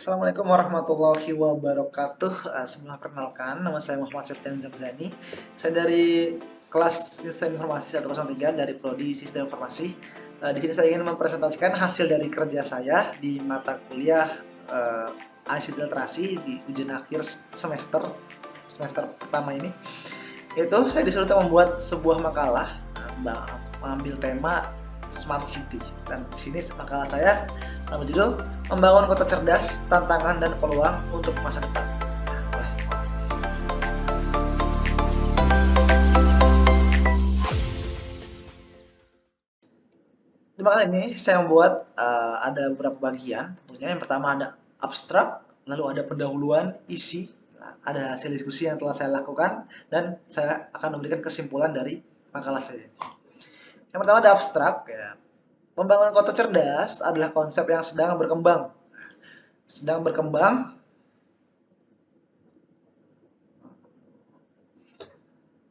Assalamualaikum warahmatullahi wabarakatuh. Sebelum perkenalkan, nama saya Muhammad Septian Zamzani. Saya dari kelas Sistem Informasi 103 dari Prodi Sistem Informasi. Di sini saya ingin mempresentasikan hasil dari kerja saya di mata kuliah ICT Literasi di ujian akhir semester pertama ini. Itu saya disuruh untuk membuat sebuah makalah mengambil tema Smart City, dan di sini makalah saya berjudul Membangun Kota Cerdas, Tantangan dan Peluang untuk Masa Depan. Di makalah ini saya membuat ada beberapa bagian. Tentunya yang pertama ada abstrak, lalu ada pendahuluan, isi, ada hasil diskusi yang telah saya lakukan, dan saya akan memberikan kesimpulan dari makalah saya. Yang pertama ada abstrak, ya. Membangun kota cerdas adalah konsep yang sedang berkembang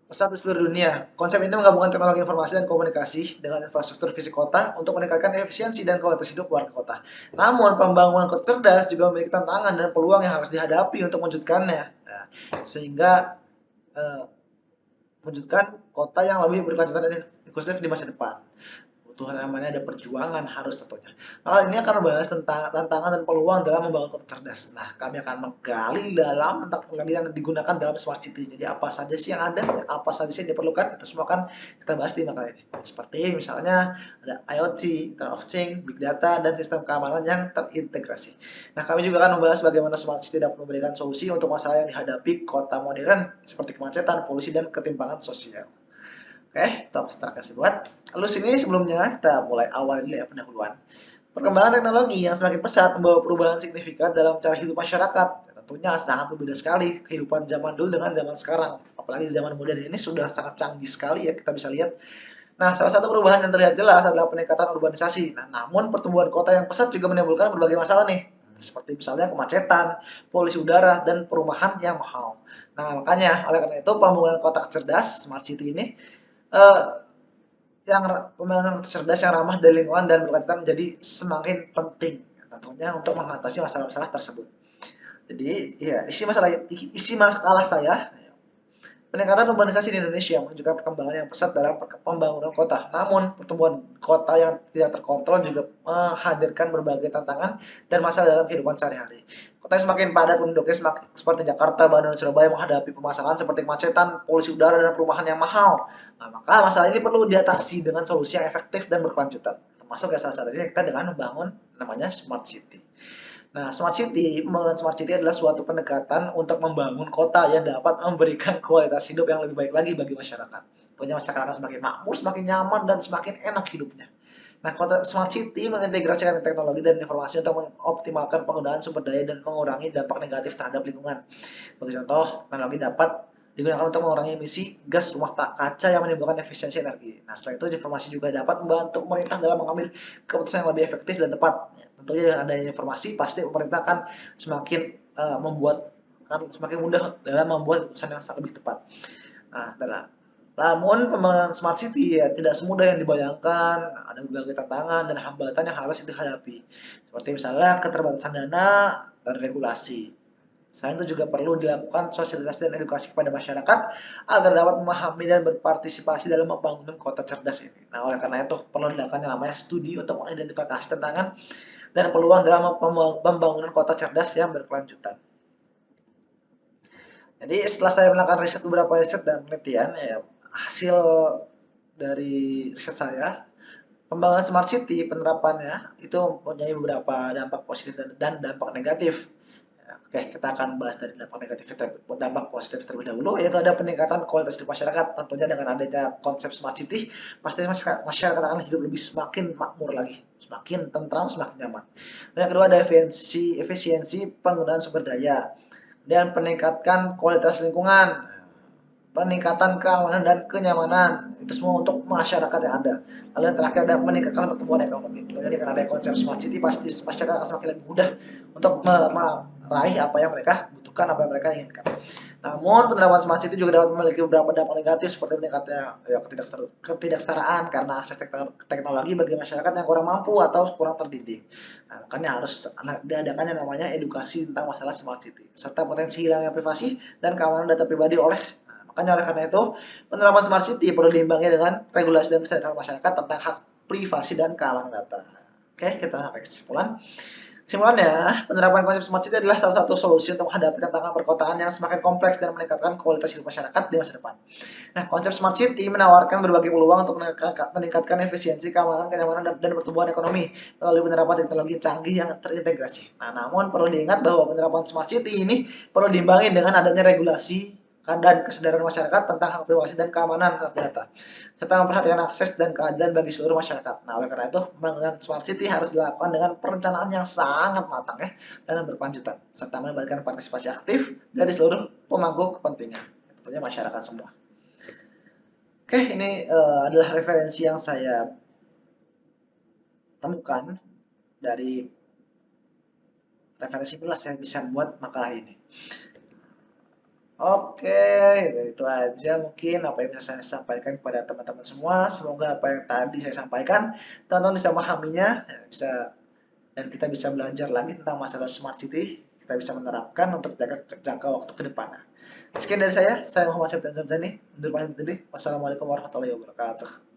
pesat di seluruh dunia. Konsep ini menggabungkan teknologi informasi dan komunikasi dengan infrastruktur fisik kota untuk meningkatkan efisiensi dan kualitas hidup warga kota. Namun, pembangunan kota cerdas juga memiliki tantangan dan peluang yang harus dihadapi untuk mewujudkannya. Nah, sehingga mewujudkan kota yang lebih berkelanjutan dan inklusif di masa depan. Tuhan namanya ada perjuangan harus tentunya. Maka ini akan membahas tentang tantangan dan peluang dalam membangun kota cerdas. Nah, kami akan menggali dalam tentang teknologi yang digunakan dalam smart city. Jadi apa saja sih yang ada, apa saja sih yang diperlukan, itu semua akan kita bahas di makalah ini. Seperti misalnya ada IoT, Internet of Things, Big Data, dan sistem keamanan yang terintegrasi. Nah, kami juga akan membahas bagaimana smart city dapat memberikan solusi untuk masalah yang dihadapi kota modern seperti kemacetan, polusi, dan ketimpangan sosial. Oke, itu abstrak kasih buat. Lalu sini sebelumnya kita mulai awal dulu ya pendahuluan. Perkembangan teknologi yang semakin pesat membawa perubahan signifikan dalam cara hidup masyarakat. Tentunya sangat berbeda sekali kehidupan zaman dulu dengan zaman sekarang. Apalagi zaman modern ini sudah sangat canggih sekali ya, kita bisa lihat. Nah, salah satu perubahan yang terlihat jelas adalah peningkatan urbanisasi. Nah, namun pertumbuhan kota yang pesat juga menimbulkan berbagai masalah nih. Seperti misalnya kemacetan, polusi udara, dan perumahan yang mahal. Nah, makanya oleh karena itu pembangunan kota cerdas, smart city ini eh, yang pembangunan kota cerdas yang ramah dari lingkungan dan berkelanjutan menjadi semakin penting tentunya untuk mengatasi masalah-masalah tersebut. Jadi ya isi makalah saya peningkatan urbanisasi di Indonesia menunjukkan perkembangan yang pesat dalam pembangunan kota. Namun, pertumbuhan kota yang tidak terkontrol juga menghadirkan berbagai tantangan dan masalah dalam kehidupan sehari-hari. Kota yang semakin padat penduduknya seperti Jakarta, Bandung, dan Surabaya menghadapi permasalahan seperti kemacetan, polusi udara, dan perumahan yang mahal. Nah, maka masalah ini perlu diatasi dengan solusi yang efektif dan berkelanjutan. Termasuk ya salah satunya kita dengan membangun namanya smart city. Nah, pembangunan smart city adalah suatu pendekatan untuk membangun kota yang dapat memberikan kualitas hidup yang lebih baik lagi bagi masyarakat. Tentunya masyarakat akan semakin makmur, semakin nyaman, dan semakin enak hidupnya. Nah, kota smart city mengintegrasikan teknologi dan informasi untuk mengoptimalkan penggunaan sumber daya dan mengurangi dampak negatif terhadap lingkungan. Bagi contoh, teknologi dapat digunakan untuk mengurangi emisi gas rumah kaca yang menimbulkan efisiensi energi. Nah, setelah itu informasi juga dapat membantu pemerintah dalam mengambil keputusan yang lebih efektif dan tepat. Ya, tentunya dengan adanya informasi, pasti pemerintah akan semakin semakin mudah dalam membuat keputusan yang lebih tepat. Nah, namun pembangunan smart city ya tidak semudah yang dibayangkan, ada berbagai tantangan dan hambatan yang harus dihadapi. Seperti misalnya keterbatasan dana dan regulasi. Selain itu juga perlu dilakukan sosialisasi dan edukasi kepada masyarakat agar dapat memahami dan berpartisipasi dalam membangun kota cerdas ini. Nah, oleh karena itu perlu dilakukan yang namanya studi untuk mengidentifikasi tantangan dan peluang dalam pembangunan kota cerdas yang berkelanjutan. Jadi setelah saya melakukan beberapa riset dan penelitian, ya, hasil dari riset saya, pembangunan smart city penerapannya itu mempunyai beberapa dampak positif dan dampak negatif. Oke, kita akan bahas dari dampak positif terlebih dahulu, yaitu ada peningkatan kualitas hidup masyarakat. Tentunya dengan adanya konsep smart city, pasti masyarakat akan hidup lebih semakin makmur lagi, semakin tentram, semakin nyaman. Dan yang kedua ada efisiensi penggunaan sumber daya dan peningkatkan kualitas lingkungan, peningkatan keamanan dan kenyamanan, itu semua untuk masyarakat yang ada. Lalu yang terakhir ada meningkatkan pertumbuhan ekonomi. Tentunya dengan ada konsep smart city pasti masyarakat akan semakin lebih mudah untuk meraih apa yang mereka butuhkan, apa yang mereka inginkan. Namun penerapan smart city juga dapat memiliki beberapa dampak negatif seperti meningkatnya ya, ketidaksetaraan karena akses teknologi bagi masyarakat yang kurang mampu atau kurang terdidik. Nah, makanya harus diadakan yang namanya edukasi tentang masalah smart city serta potensi hilangnya privasi dan keamanan data pribadi oleh. Nah, makanya oleh karena itu penerapan smart city perlu diimbangi dengan regulasi dan kesadaran masyarakat tentang hak privasi dan keamanan data. Oke, kita sampai kesimpulan. Kesimpulannya, penerapan konsep smart city adalah salah satu solusi untuk menghadapi tantangan perkotaan yang semakin kompleks dan meningkatkan kualitas hidup masyarakat di masa depan. Nah, konsep smart city menawarkan berbagai peluang untuk meningkatkan efisiensi, keamanan, kenyamanan, dan pertumbuhan ekonomi melalui penerapan teknologi canggih yang terintegrasi. Nah, namun perlu diingat bahwa penerapan smart city ini perlu diimbangi dengan adanya regulasi dan kesadaran masyarakat tentang hak privasi dan keamanan data, serta memperhatikan akses dan keadilan bagi seluruh masyarakat. Nah, oleh karena itu, pembangunan smart city harus dilakukan dengan perencanaan yang sangat matang ya, dan berkelanjutan, serta melibatkan partisipasi aktif dari seluruh pemangku kepentingan, tentunya masyarakat semua. Oke, ini adalah referensi yang saya temukan dari referensi inilah saya bisa buat makalah ini. Oke, itu aja mungkin apa yang bisa saya sampaikan kepada teman-teman semua. Semoga apa yang tadi saya sampaikan, teman-teman bisa memahaminya, bisa dan kita bisa belajar lagi tentang masalah smart city. Kita bisa menerapkan untuk jangka waktu ke depan. Sekian dari saya Muhammad Septian Zamzani. Undur pamit diri. Wassalamualaikum warahmatullahi wabarakatuh.